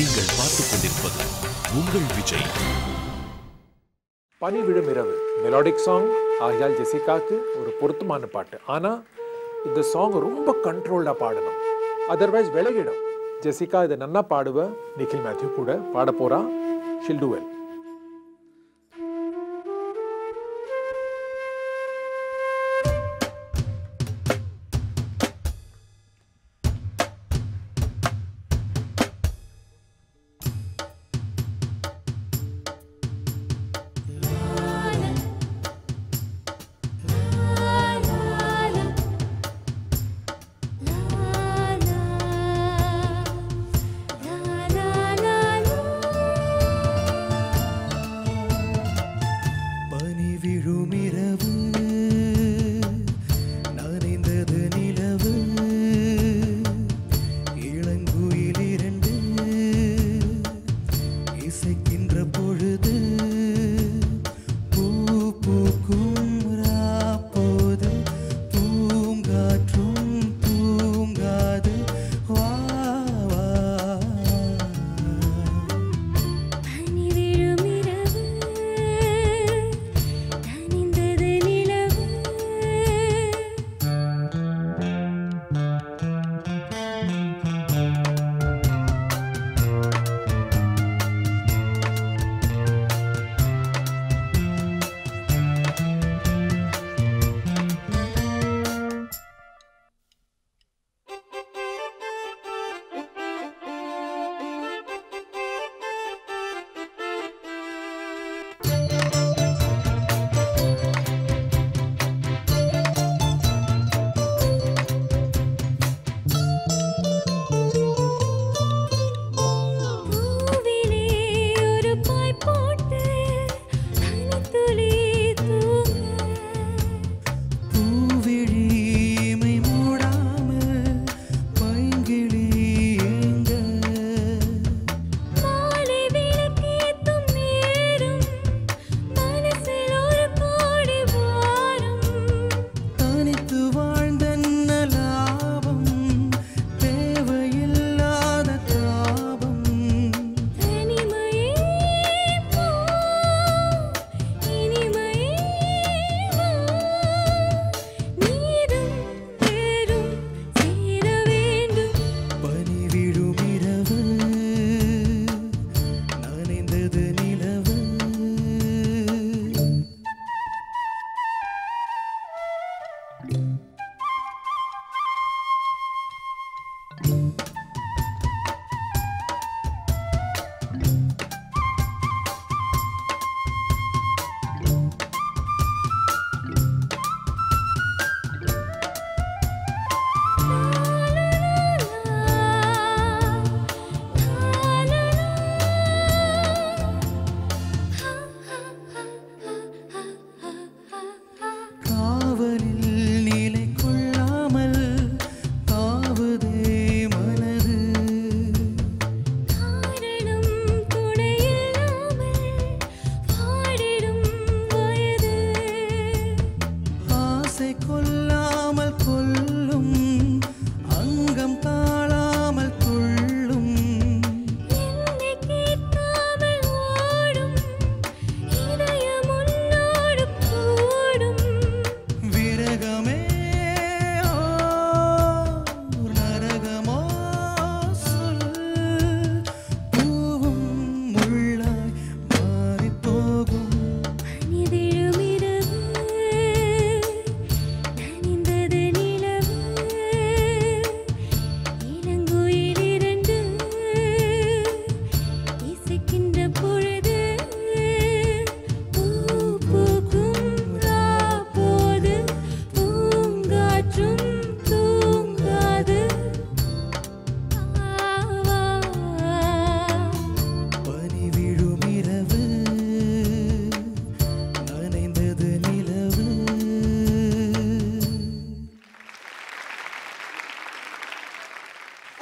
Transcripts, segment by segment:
நீங்கள் பார்த்துக் கொண்டிருப்பது உங்கள் விஜய். பனி விழும் இரவு மெலோடிக் சாங். ஆகையால் ஜெசிகாக்கு ஒரு பொருத்தமான பாட்டு. ஆனால் இந்த சாங் ரொம்ப கண்ட்ரோல்டாக பாடணும், அதர்வைஸ் விலகிடும். ஜெசிகா இதை நன்னா பாடுவ, நிக்கில் மேத்யூ கூட பாட போறா. She'll do well.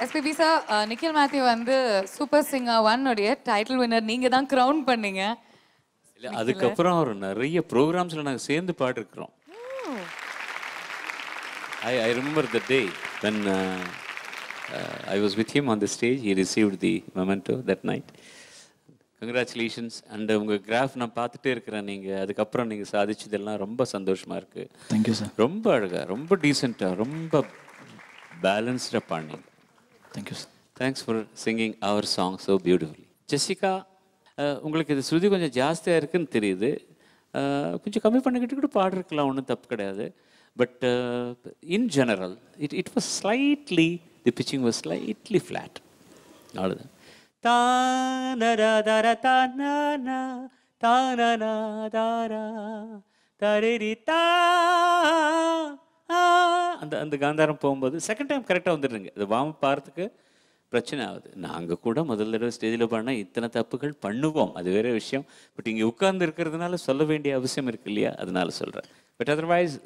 SPB sir, Nikhil Mathew வந்து சூப்பர் சிங்கர் 1 உடைய டைட்டில் வின்னர் நீங்க தான் கிரவுன் பண்ணீங்க. இல்ல, அதுக்கப்புறம் ஒரு நிறைய ப்ரோக்ராம்ஸ்ல நாங்க சேர்ந்து பாடிருக்கிறோம். I remember the day when I was with him on the stage. He received the memento that night. Congratulations. And உங்கள் கிராஃப் நான் பார்த்துட்டே இருக்கிறேன். நீங்கள் அதுக்கப்புறம் நீங்கள் சாதிச்சதெல்லாம் ரொம்ப சந்தோஷமாக இருக்குது. Thank you sir. ரொம்ப அழகாக, ரொம்ப டீசெண்டாக, ரொம்ப பேலன்ஸ்டாக பாடினீங்க. Thank you sir. Thanks for singing our song so beautifully. Jessica, உங்களுக்கு இது ஸ்ருதி கொஞ்சம் ஜாஸ்தியாக இருக்குதுன்னு தெரியுது. கொஞ்சம் கம்மி பண்ணிக்கிட்டு கூட பாடிருக்கலாம், ஒன்றும் தப்பு கிடையாது. But in general it was slightly, the pitching was slightly flat. அவ்வளோதான். தானரா தர தானா தானா தாரா தரேரி தா அந்த அந்த காந்தாரம் போகும்போது செகண்ட் டைம் கரெக்டாக வந்துடுங்க. அது வாம பாடுறதுக்கு பிரச்சனை ஆகுது. நாங்கள் கூட முதல் தடவை ஸ்டேஜில் பாடினா இத்தனை தப்புகள் பண்ணுவோம், அது வேற விஷயம். பட் இங்கே உட்கார்ந்து இருக்கிறதுனால சொல்ல வேண்டிய அவசியம் இருக்கு இல்லையா, அதனால சொல்கிறேன். But otherwise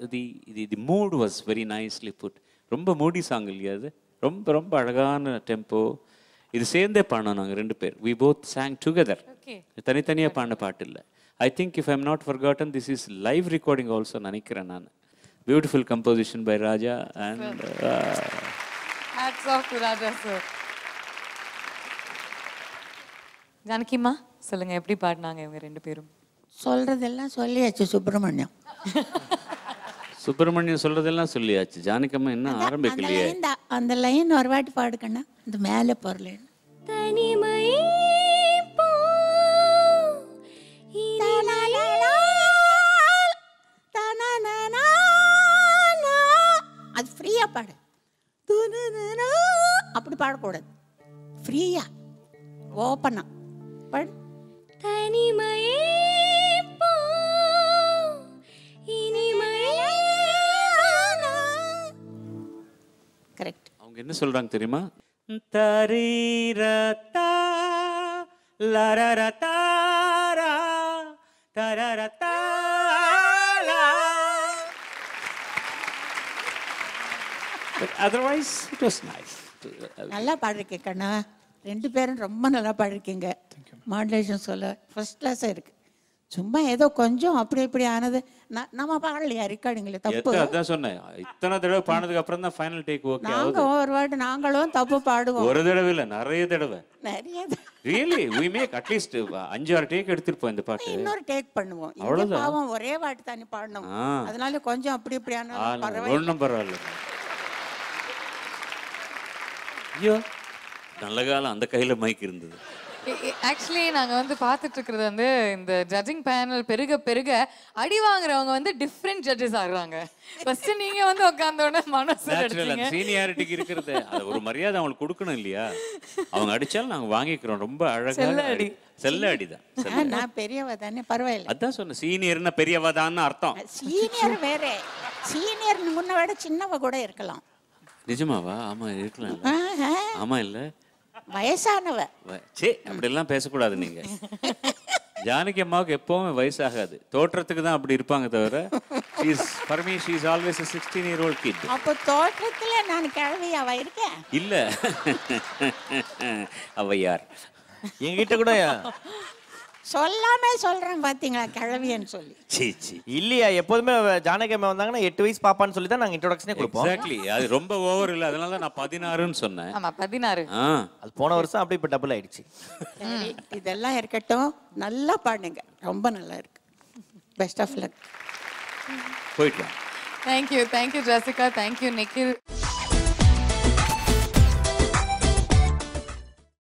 the mood was very nicely put. ரொம்ப மூடி சாங் இல்லையா அது, ரொம்ப ரொம்ப அழகான டெம்போ. இது சேர்ந்தே பாடினோம் நாங்கள் 2 பேர். We both sang together. தனித்தனியாக பாடின பாட்டு இல்லை. I think if I'm not forgotten this is live recording also நினைக்கிறேன் நான். Beautiful composition by Raja and hats off to Raja sir. ஜானகிம்மா சொல்லுங்க, எப்படி பாடினாங்க இவங்க 2 பேரும்? சொல்றதெல்லாம் சொல்லியாச்சு. சுப்பிரமணியம் சொல்றதெல்லாம் சொல்லியாச்சு. ஜானகிம்மா இன்னும் ஆரம்பிக்கலையே. அந்த லைன் ஒரு வாட்டி பாடுக்கண்ணா, அந்த மேலே போறல. தனிமை அது ஃப்ரீயா பாடு, அப்படி பாடக்கூடாது. ஃப்ரீயா ஓப்பனா பாடு. தனிமையே கரெக்ட். அவங்க என்ன சொல்றாங்க தெரியுமா? தரீரதா லரரதாரா தரரதாலா. But otherwise it was nice. நல்லா பாடிருக்கேன் கண்ணா, 2 பேரும் ரொம்ப நல்லா பாடிருக்கீங்க. மாடுலேஷன் சொல்ல ஃபர்ஸ்ட் கிளாஸாக இருக்கு. சும்மா ஏதோ கொஞ்சம் அப்படி இப்படி ஆனது நம்ம பாடலையா ரெக்கார்டிங்ல தப்பு. அதான் சொன்னேன், இத்தனை தடவை பாடுனதுக்கு அப்புறம் தான் ஃபைனல் டேக் ஓகே ஆகுது. நாங்க ஒரு வாட்டி நாங்களும் தப்பு பாடுவோம். ஒரு தடவை இல்ல, நிறைய தடவை. Really we make at least 5-6 take எடுத்துப்போம் இந்த பாட்டு. இன்னொரு டேக் பண்ணுவோம். இந்த பாவம் ஒரே வாட்டி தானே பாடணும், அதனால கொஞ்சம் அப்படி இப்படி ஆனது பரவாயில்லை. ஒண்ணும் பரவாயில்லை. ஐயோ நல்ல காலம் அந்த கையில மைக் இருந்தது. ஆக்சுவலி நாங்கள் வந்து பார்த்துட்டு இருக்கிறது வந்து இந்த ஜட்ஜிங் பேனல் பெருக பெருக அடி வாங்குறவங்க வந்து டிஃப்ரெண்ட் ஜட்ஜஸ் ஆகுறாங்க. ஃபர்ஸ்ட் நீங்க வந்து உட்கார்ந்தோட மனசு சீனியாரிட்டிக்கு இருக்கிறது அது ஒரு மரியாதை அவங்களுக்கு கொடுக்கணும் இல்லையா? அவங்க அடிச்சாலும் நாங்க வாங்கிக்கிறோம். ரொம்ப அழகா செல்ல அடிதான். நான் பெரியவ தானே, பரவாயில்லை. அதான் சொன்ன சீனியர்னா பெரியவ தான்னு அர்த்தம். சீனியர் வேற, சீனியர் முன்ன விட சின்னவ கூட இருக்கலாம். நிஜமாவா? ஆமா இருக்கலாம். ஆமா இல்ல வயசானவ. சே அப்படிலாம் பேசக்கூடாது நீங்க. ஜானகி அம்மாவுக்கு எப்பவுமே வயசாகாது, தோற்றத்துக்கு தான் அப்படி இருப்பாங்க தவிர for me she is always a 16-year-old kid. அப்ப தோற்றத்துல நான் கிழவியாவா இருக்கேன்? இல்ல அவ யார் என்கிட்ட கூட சொல்லாம சொல்றேன் பாத்தீங்களா கிழவின்னு சொல்லி. சீ இல்லையா, எப்போதுமே ஜானகி அம்மா வந்தாங்கன்னா 8 வயசு பாப்பான்னு சொல்லி தான் நாங்க இன்ட்ரோடக்ஷனே கொடுப்போம். எக்ஸாக்ட்லி, அது ரொம்ப ஓவர் இல்ல, அதனால தான் நான் 16ன்னு சொன்னேன். ஆமா 16. அது போன வருஷம் அப்படியே இப்ப டபுள் ஆயிடுச்சு. இதெல்லாம் இருக்கட்டும், நல்லா பாடுங்க, ரொம்ப நல்லா இருக்கு. Best of luck. போயிட்டு. Thank you Jessica, thank you Nikhil.